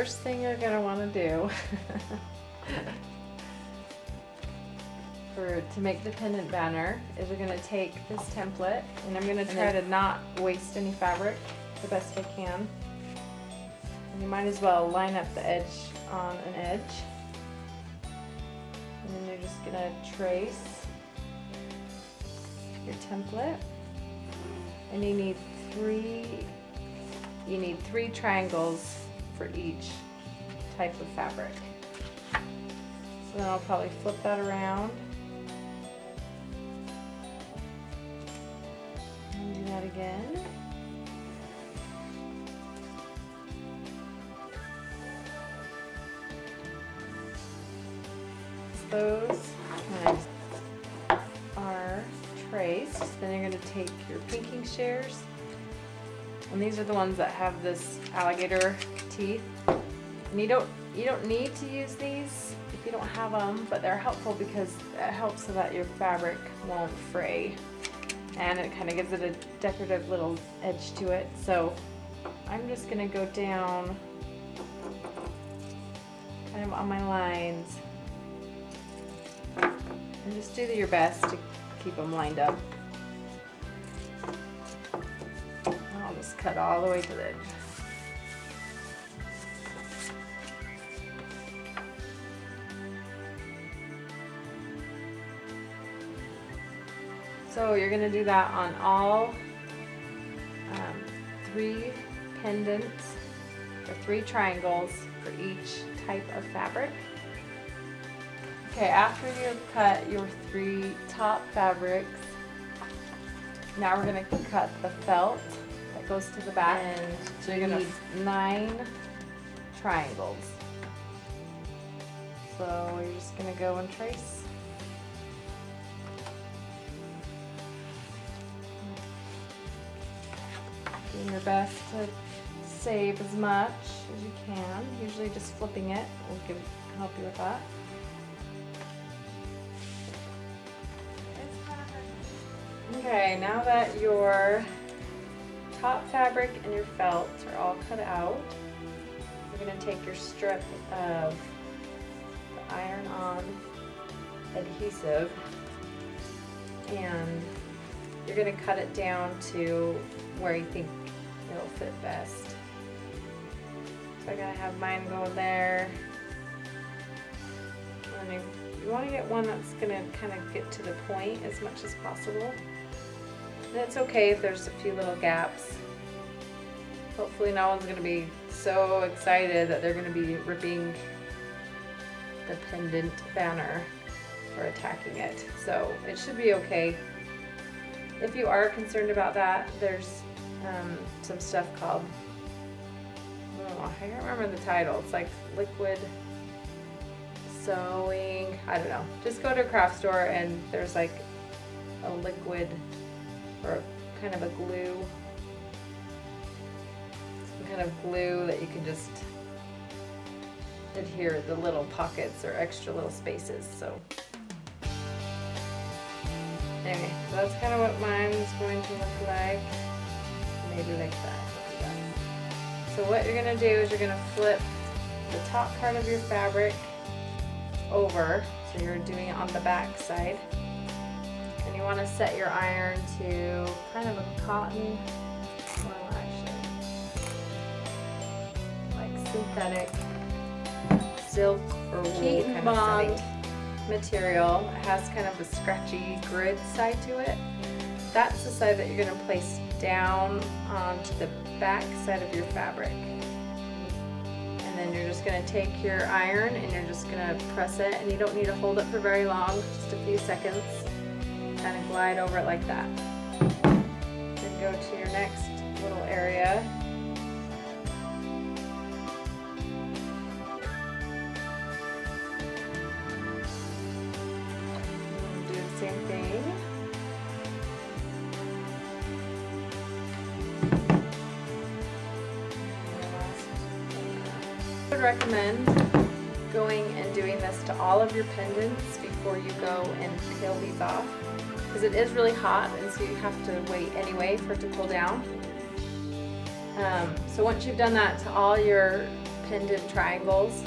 first thing you're gonna want to do to make the pendant banner is we're gonna take this template, and I'm gonna try to not waste any fabric the best I can. And you might as well line up the edge on an edge. And then you're just gonna trace your template, and you need three triangles for each type of fabric. So then I'll probably flip that around and do that again. Those are traced. Then you're going to take your pinking shears, and these are the ones that have this alligator teeth. And you don't need to use these if you don't have them, but they're helpful because it helps so that your fabric won't fray, and it kind of gives it a decorative little edge to it. So I'm just going to go down kind of on my lines. And just do your best to keep them lined up. I'll just cut all the way to the edge. So you're going to do that on all 3 pendants or 3 triangles for each type of fabric. Okay, after you've cut your 3 top fabrics, now we're going to cut the felt that goes to the back. And so you're going to need 9 triangles. So you're just going to go and trace. Doing your best to save as much as you can. Usually just flipping it will help you with that. Okay, now that your top fabric and your felt are all cut out, you're going to take your strip of the iron-on adhesive, and you're going to cut it down to where you think it'll fit best. So I'm going to have mine go there. And you want to get one that's going to kind of get to the point as much as possible. And it's okay if there's a few little gaps. Hopefully no one's going to be so excited that they're going to be ripping the pendant banner or attacking it. So it should be okay. If you are concerned about that, there's some stuff called, I can't remember the title. It's like liquid sewing. I don't know. Just go to a craft store and there's like a liquid or kind of a glue, some kind of glue that you can just adhere the little pockets or extra little spaces. So anyway, so that's kind of what mine is going to look like. Maybe like that. So what you're going to do is you're going to flip the top part of your fabric over, so you're doing it on the back side. And you want to set your iron to kind of a cotton, well actually, like synthetic silk or wool kind of setting material. It has kind of a scratchy grid side to it. That's the side that you're going to place down onto the back side of your fabric. And then you're just going to take your iron and you're just going to press it, and you don't need to hold it for very long, just a few seconds. Kind of glide over it like that. Then go to your next little area. And do the same thing. I would recommend going and doing this to all of your pendants before you go and peel these off, because it is really hot and so you have to wait anyway for it to cool down. So once you've done that to all your pinned in triangles.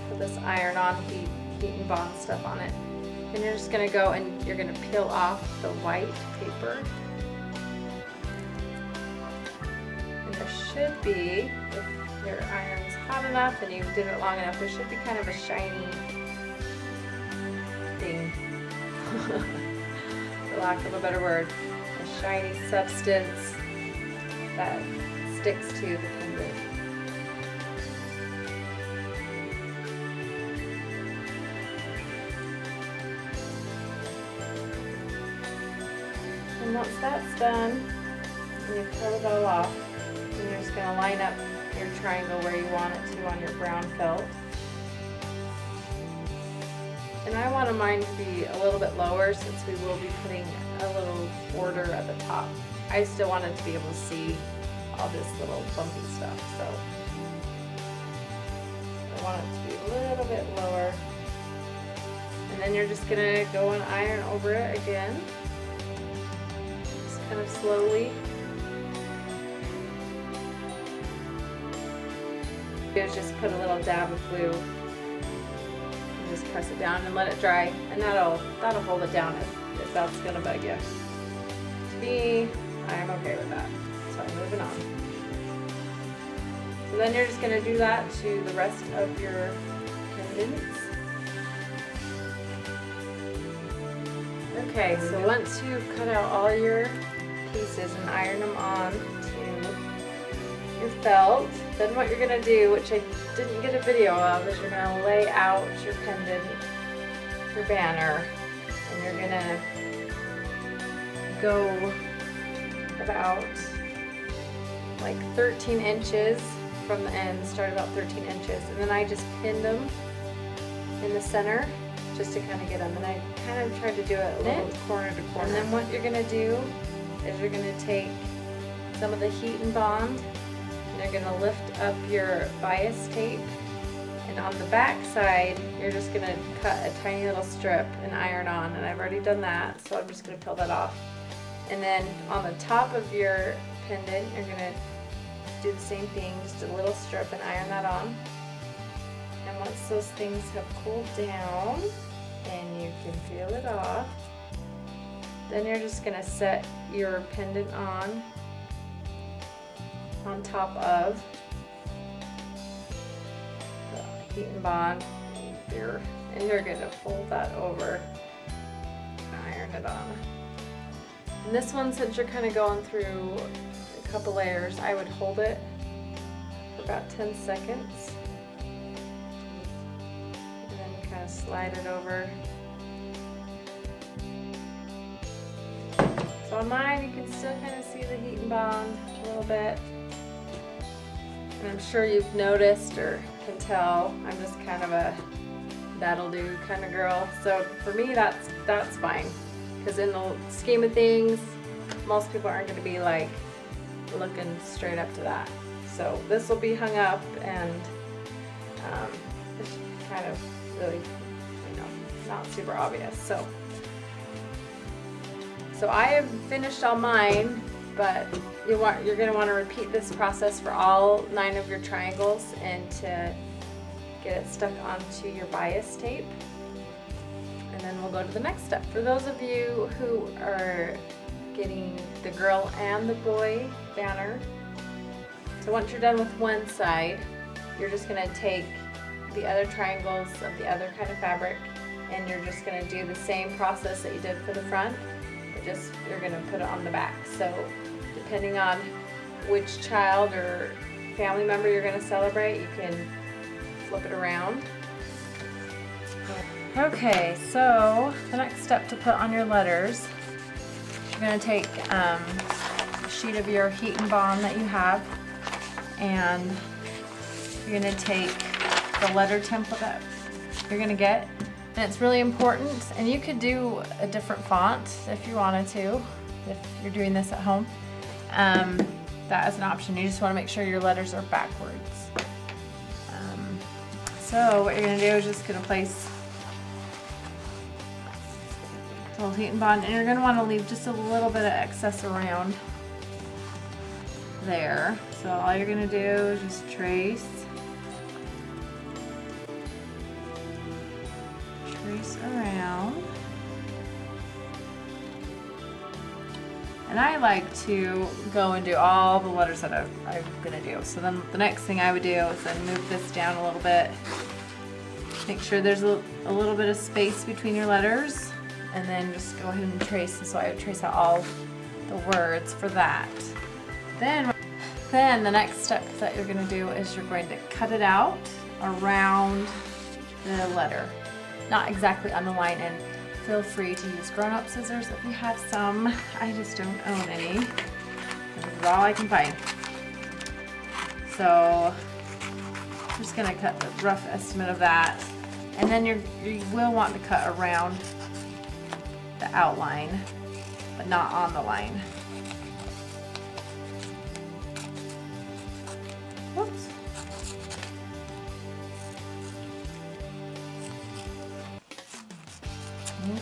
Put this iron-on heat and bond stuff on it. And you're just gonna go and you're gonna peel off the white paper. And there should be, if your iron's hot enough and you did it long enough, there should be kind of a shiny thing, for lack of a better word, a shiny substance that sticks to the pendant. And once that's done, and you've cut it all off, and you're just going to line up your triangle where you want it to on your brown felt. And I want mine to be a little bit lower since we will be putting a little border at the top. I still wanted to be able to see all this little bumpy stuff, so I want it to be a little bit lower. And then you're just gonna go and iron over it again, just kind of slowly. Is just put a little dab of glue and just press it down and let it dry, and that'll hold it down if that's gonna bug you. To me, I'm okay with that, so I'm moving on. So then you're just going to do that to the rest of your pendants. Okay, so once you've cut out all your pieces and iron them on to your felt, then what you're going to do, which I didn't get a video of, is you're going to lay out your pendant, your banner, and you're going to go about like 13 inches from the end, start about 13 inches, and then I just pinned them in the center just to kind of get them, and I kind of tried to do it a little corner to corner. And then what you're going to do is you're going to take some of the heat and bond, and you're going to lift up your bias tape, and on the back side you're just going to cut a tiny little strip and iron on, and I've already done that, so I'm just going to peel that off. And then on the top of your pendant, you're going to do the same thing, just a little strip and iron that on. And once those things have cooled down and you can peel it off, then you're just going to set your pendant on top of the heat and bond here, and you're going to fold that over and iron it on. And this one, since you're kind of going through a couple layers, I would hold it for about 10 seconds. And then kind of slide it over. So on mine, you can still kind of see the heat and bond a little bit. And I'm sure you've noticed or can tell, I'm just kind of a that'll do kind of girl. So for me, that's fine. Because in the scheme of things, most people aren't going to be like looking straight up to that. So this will be hung up, and it's kind of really, not super obvious. So I have finished all mine, but you're going to want to repeat this process for all 9 of your triangles and to get it stuck onto your bias tape. And then we'll go to the next step. For those of you who are getting the girl and the boy banner, so once you're done with one side, you're just going to take the other triangles of the other kind of fabric, and you're just going to do the same process that you did for the front, but just you're going to put it on the back. So depending on which child or family member you're going to celebrate, you can flip it around. Okay, so the next step to put on your letters, you're going to take a sheet of your heat and bond that you have, and you're going to take the letter template that you're going to get. And it's really important, and you could do a different font if you wanted to, if you're doing this at home. That is an option. You just want to make sure your letters are backwards. So what you're going to do is just going to place a little heat and bond, and you're going to want to leave just a little bit of excess around there. So all you're going to do is just trace trace around. And I like to go and do all the letters that I'm gonna do. So then the next thing I would do is then move this down a little bit. Make sure there's a little bit of space between your letters, and then just go ahead and trace. So I would trace out all the words for that. Then the next step that you're gonna do is you're going to cut it out around the letter. Not exactly on the line, and feel free to use grown-up scissors if you have some. I just don't own any. This is all I can find. So I'm just gonna cut the rough estimate of that. And then you will want to cut around the outline, but not on the line. Whoops.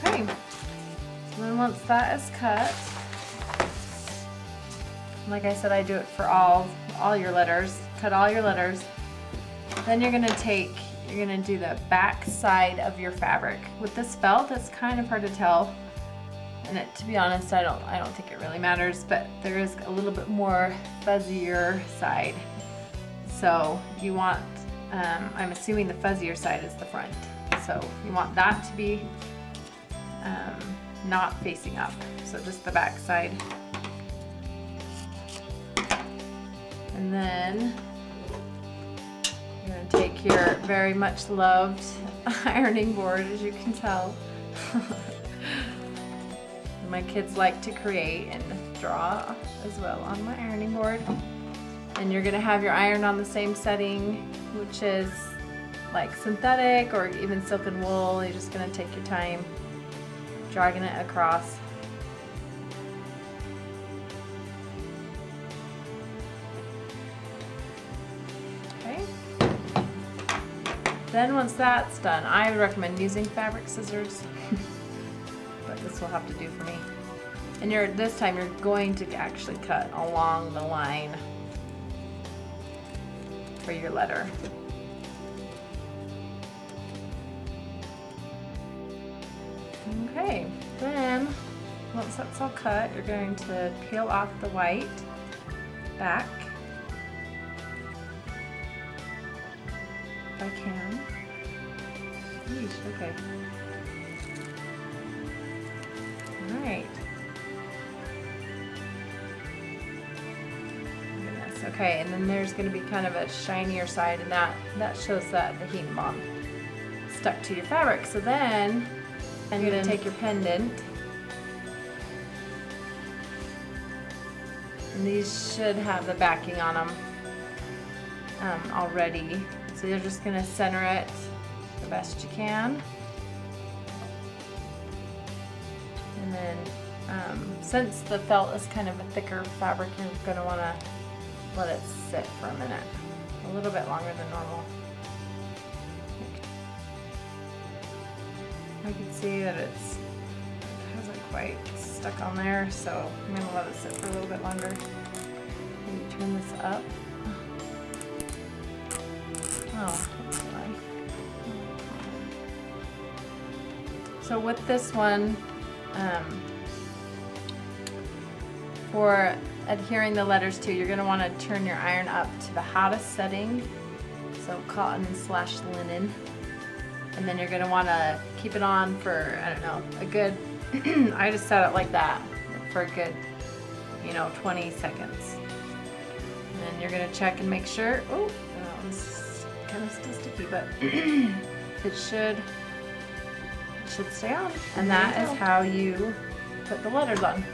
Okay, so then once that is cut, like I said, I do it for all your letters, cut all your letters. Then you're gonna do the back side of your fabric. With this felt, it's kind of hard to tell, and to be honest, I don't think it really matters, but there is a little bit more fuzzier side. So you want, I'm assuming the fuzzier side is the front. So you want that to be not facing up, so just the back side. And then you're going to take your very much loved ironing board, as you can tell. My kids like to create and draw as well on my ironing board. And you're going to have your iron on the same setting, which is like synthetic or even silk and wool. You're just going to take your time dragging it across. Okay. Then once that's done, I would recommend using fabric scissors, but this will have to do for me. And this time you're going to actually cut along the line for your letter. Okay, then once that's all cut, you're going to peel off the white back, if I can. Yeesh, okay. Alright. Goodness, okay, and then there's going to be kind of a shinier side, and that shows that the heat bond stuck to your fabric. So then you're going to take your pendant, and these should have the backing on them already. So you're just going to center it the best you can. And then since the felt is kind of a thicker fabric, you're going to want to let it sit for a minute, a little bit longer than normal. I can see that it hasn't quite stuck on there, so I'm going to let it sit for a little bit longer. Maybe turn this up. Oh, that's why. So with this one, for adhering the letters to, you're going to want to turn your iron up to the hottest setting, so cotton/linen. And then you're going to want to keep it on for, I don't know, a good, I just set it like that for a good, 20 seconds. And then you're going to check and make sure, oh, that one's kind of still sticky, but it should stay on. And that is how you put the letters on.